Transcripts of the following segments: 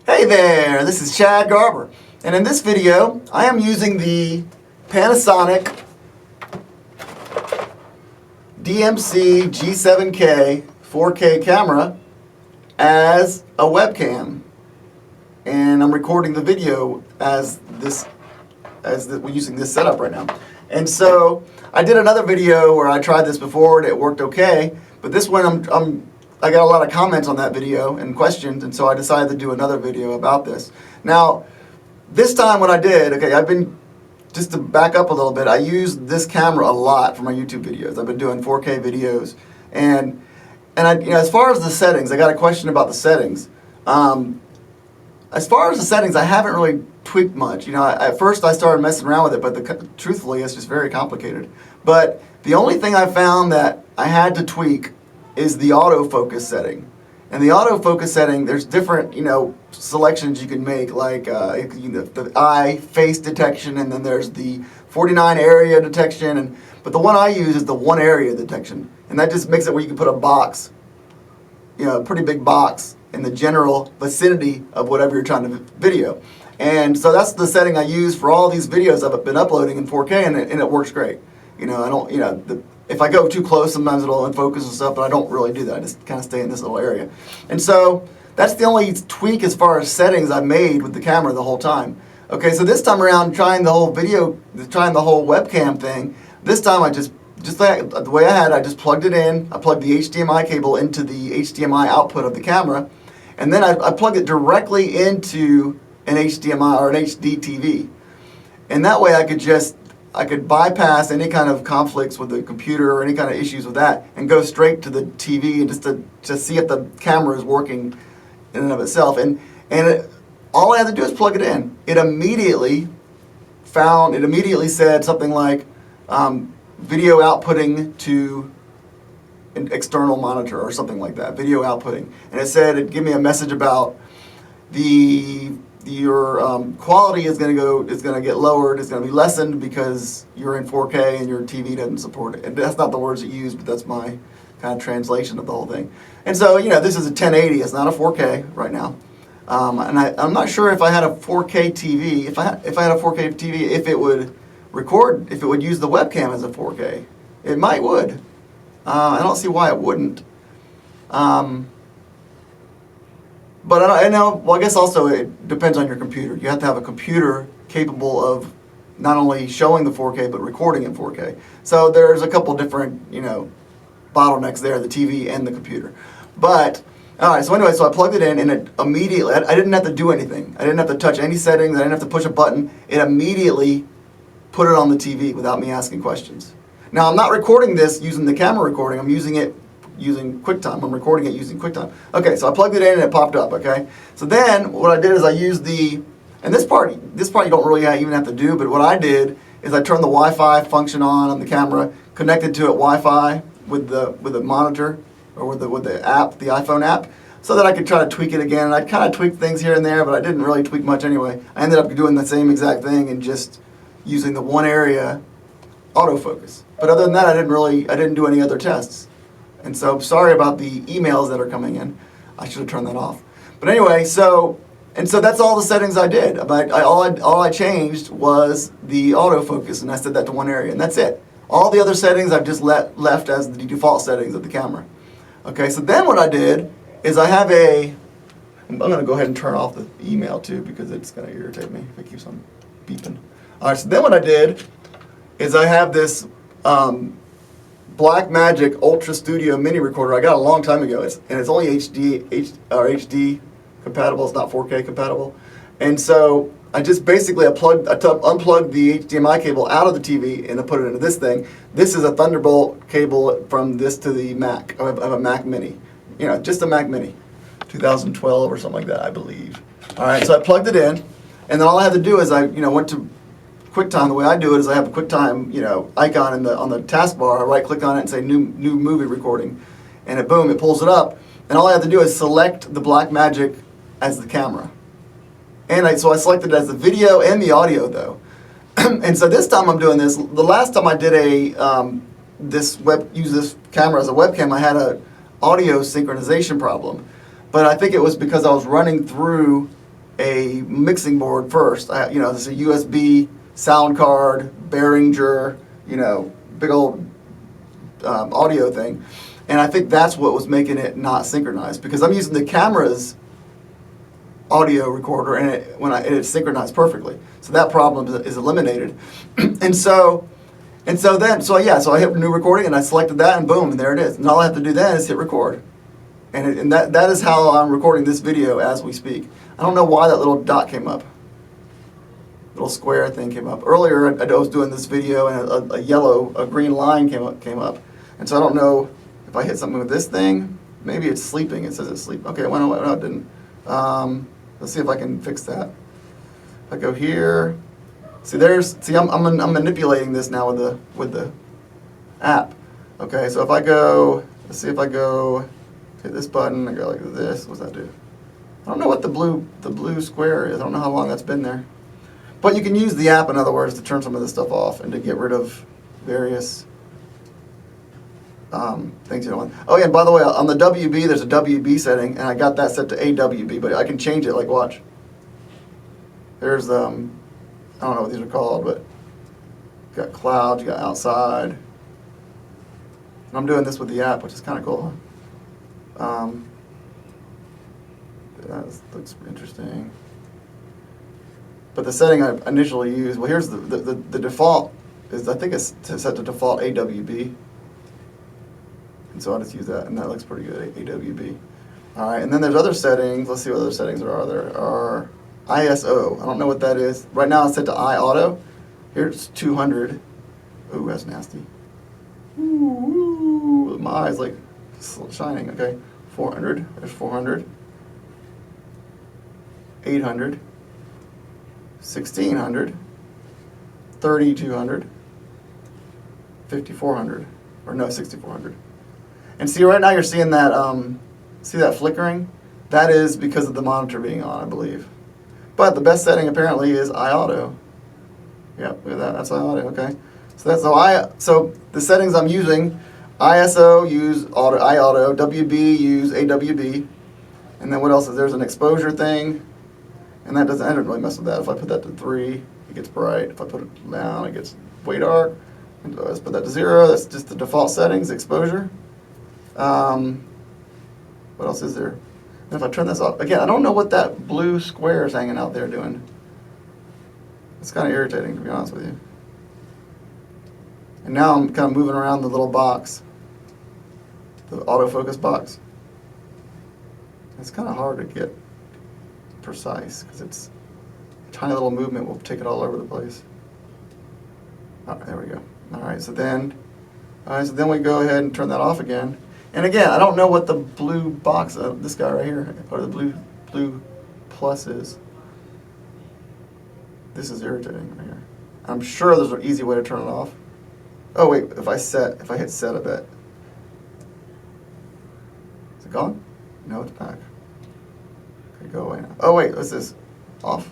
Hey there, this is Chad Garber, and in this video I am using the Panasonic DMC G7K 4K camera as a webcam, and I'm recording the video we're using this setup right now. And so I did another video where I tried this before and it worked okay, but this one I got a lot of comments on that video and questions, and so I decided to do another video about this. Now, this time what I did, just to back up a little bit, I used this camera a lot for my YouTube videos. I've been doing 4K videos, and as far as the settings, I got a question about the settings. As far as the settings, I haven't really tweaked much. At first I started messing around with it, but truthfully, it's just very complicated. But the only thing I found that I had to tweak is the autofocus setting. And the autofocus setting, there's different, selections you can make, like the eye face detection, and then there's the 49 area detection. But the one I use is the one area detection, and that just makes it where you can put a box, a pretty big box in the general vicinity of whatever you're trying to video. And so that's the setting I use for all these videos I've been uploading in 4K, and it works great. If I go too close, sometimes it'll unfocus and stuff, but I don't really do that. I just kind of stay in this little area. And so that's the only tweak as far as settings I made with the camera the whole time. Okay, so this time around, trying the whole webcam thing, this time I just like the way I had, I just plugged it in. I plugged the HDMI cable into the HDMI output of the camera, and then I plugged it directly into an HDMI or an HD TV. And that way I could bypass any kind of conflicts with the computer or any kind of issues with that and go straight to the TV and just to see if the camera is working in and of itself. All I had to do is plug it in. It immediately said something like video outputting to an external monitor or something like that, video outputting. And it'd give me a message about your quality is going to get lowered, it's going to be lessened because you're in 4K and your TV doesn't support it. And that's not the words it used, but that's my kind of translation of the whole thing. And so, this is a 1080, it's not a 4K right now. And I'm not sure if I had a 4K TV, if I had a 4K TV, if it would record, if it would use the webcam as a 4K. It might would. I don't see why it wouldn't. But I guess also it depends on your computer. You have to have a computer capable of not only showing the 4K, but recording in 4K. So there's a couple different, bottlenecks there, the TV and the computer. But, all right, so anyway, so I plugged it in, and it immediately, I didn't have to do anything. I didn't have to touch any settings. I didn't have to push a button. It immediately put it on the TV without me asking questions. Now, I'm not recording this using the camera recording. I'm using it using QuickTime. I'm recording it using QuickTime. Okay, so I plugged it in and it popped up, okay? So then what I did is I used and this part you don't really even have to do, but what I did is I turned the Wi-Fi function on the camera, connected to it Wi-Fi with the monitor or with the app, the iPhone app, so that I could try to tweak it again. And I kind of tweaked things here and there, but I didn't really tweak much anyway. I ended up doing the same exact thing and just using the one area autofocus. But other than that, I didn't do any other tests. And so, sorry about the emails that are coming in. I should have turned that off. But anyway, so that's all the settings I did. All I changed was the autofocus, and I set that to one area, and that's it. All the other settings I've just left as the default settings of the camera. Okay, so then what I did is I'm going to go ahead and turn off the email too, because it's going to irritate me if it keeps on beeping. All right, so then what I did is I have this Blackmagic Ultra Studio mini recorder I got a long time ago, and it's only HD compatible. It's not 4K compatible, and so I just basically unplugged the HDMI cable out of the TV and I put it into this thing. This is a Thunderbolt cable from this to the Mac. I have a Mac Mini, just a Mac Mini, 2012 or something like that, I believe. All right, so I plugged it in, and then all I had to do is I went to QuickTime. The way I do it is I have a QuickTime, icon on the taskbar. I right-click on it and say new movie recording, and it pulls it up. And all I have to do is select the Blackmagic as the camera. And so I selected it as the video and the audio though. And so this time I'm doing this. The last time I did use this camera as a webcam, I had a audio synchronization problem. But I think it was because I was running through a mixing board first. There's a USB sound card, Behringer, big old audio thing. And I think that's what was making it not synchronized, because I'm using the camera's audio recorder and it's synchronized perfectly. So that problem is eliminated. So I hit new recording and I selected that and boom, and there it is. And all I have to do then is hit record. And that is how I'm recording this video as we speak. I don't know why that little dot came up. Little square thing came up. Earlier I was doing this video and a green line came up. And so I don't know if I hit something with this thing. Maybe it's sleeping. It says it's sleep. Okay, no, it didn't. Let's see if I can fix that. If I go here, I'm manipulating this now with the app. Okay, so if I go, let's see if I go hit this button, I go like this. What's that do? I don't know what the blue square is. I don't know how long that's been there. But you can use the app, in other words, to turn some of this stuff off and to get rid of various things you don't want. Oh yeah, and by the way, on the WB, there's a WB setting, and I got that set to AWB, but I can change it, like watch. There's, I don't know what these are called, but you got clouds, you got outside. And I'm doing this with the app, which is kind of cool. That looks interesting. But the setting I initially used, well, here's the default is, I think it's set to default AWB. And so I'll just use that, and that looks pretty good, AWB. All right, and then there's other settings. Let's see what other settings there are. There are ISO. I don't know what that is. Right now it's set to iAuto. Here's 200. Ooh, that's nasty. Ooh, my eyes like shining. Okay, 400. There's 400. 800. 1600. 3200. 5400. Or no, 6400. And see, right now you're seeing that, see that flickering? That is because of the monitor being on, I believe. But the best setting apparently is iAuto. Yep, look at that, that's iAuto, okay. So the settings I'm using, ISO use iAuto, WB use AWB, and then what else is there's an exposure thing, and I don't really mess with that. If I put that to 3, it gets bright. If I put it down, it gets way dark. And let's put that to 0, that's just the default settings, exposure. What else is there? And if I turn this off, again, I don't know what that blue square is hanging out there doing. It's kind of irritating, to be honest with you. And now I'm kind of moving around the little box, the autofocus box. It's kind of hard to get precise because it's a tiny little movement will take it all over the place. All right, there we go. All right, so then we go ahead and turn that off again. And again, I don't know what the blue box, this guy right here, or the blue plus is. This is irritating right here. I'm sure there's an easy way to turn it off. Oh wait, if I hit set, I bet. Is it gone? No, it's back. Okay, go away now. Oh wait, what's this? Off?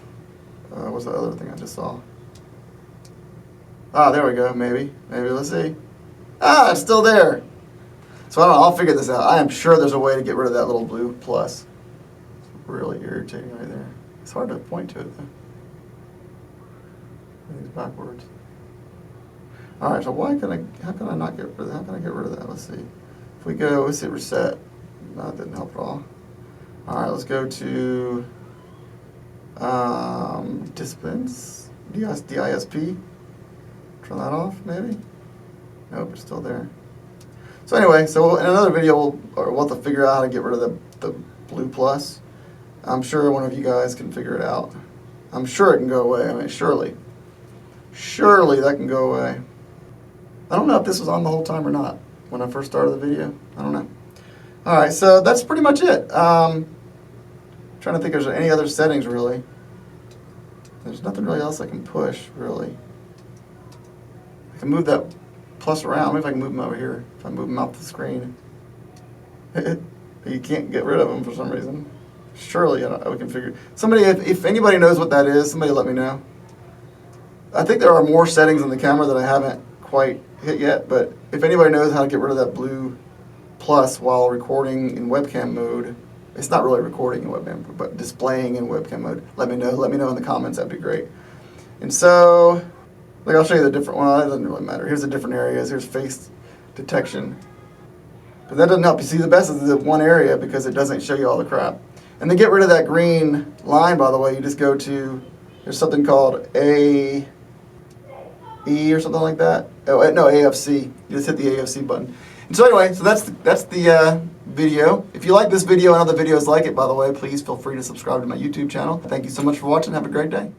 What's the other thing I just saw? Ah, there we go, maybe, let's see. Ah, it's still there. So I don't know, I'll figure this out. I am sure there's a way to get rid of that little blue plus. It's really irritating right there. It's hard to point to it though. It's backwards. All right, so how can I not get rid of that? How can I get rid of that? Let's see. If we go, let's hit reset. No, that didn't help at all. All right, let's go to disciplines, DISP. Turn that off, maybe? Nope, it's still there. So anyway, so in another video, we'll have to figure out how to get rid of the blue plus. I'm sure one of you guys can figure it out. I'm sure it can go away. I mean, surely that can go away. I don't know if this was on the whole time or not when I first started the video. I don't know. All right, so that's pretty much it. Trying to think if there's any other settings really. There's nothing really else I can push really. I can move that plus around. Maybe if I can move them over here. If I move them off the screen. You can't get rid of them for some reason. Surely we can figure. Somebody, if anybody knows what that is, somebody let me know. I think there are more settings in the camera that I haven't quite hit yet, but if anybody knows how to get rid of that blue plus while recording in webcam mode, It's not really recording in webcam, but displaying in webcam mode. Let me know in the comments, that'd be great. And so, like I'll show you the different, well, it doesn't really matter. Here's the different areas, here's face detection. But that doesn't help. You see, the best is the one area because it doesn't show you all the crap. And to get rid of that green line, by the way, you just go to, there's something called AE or something like that. Oh, no, AFC. You just hit the AFC button. And so anyway, so that's the video. If you like this video and other videos like it, by the way, please feel free to subscribe to my YouTube channel. Thank you so much for watching. Have a great day.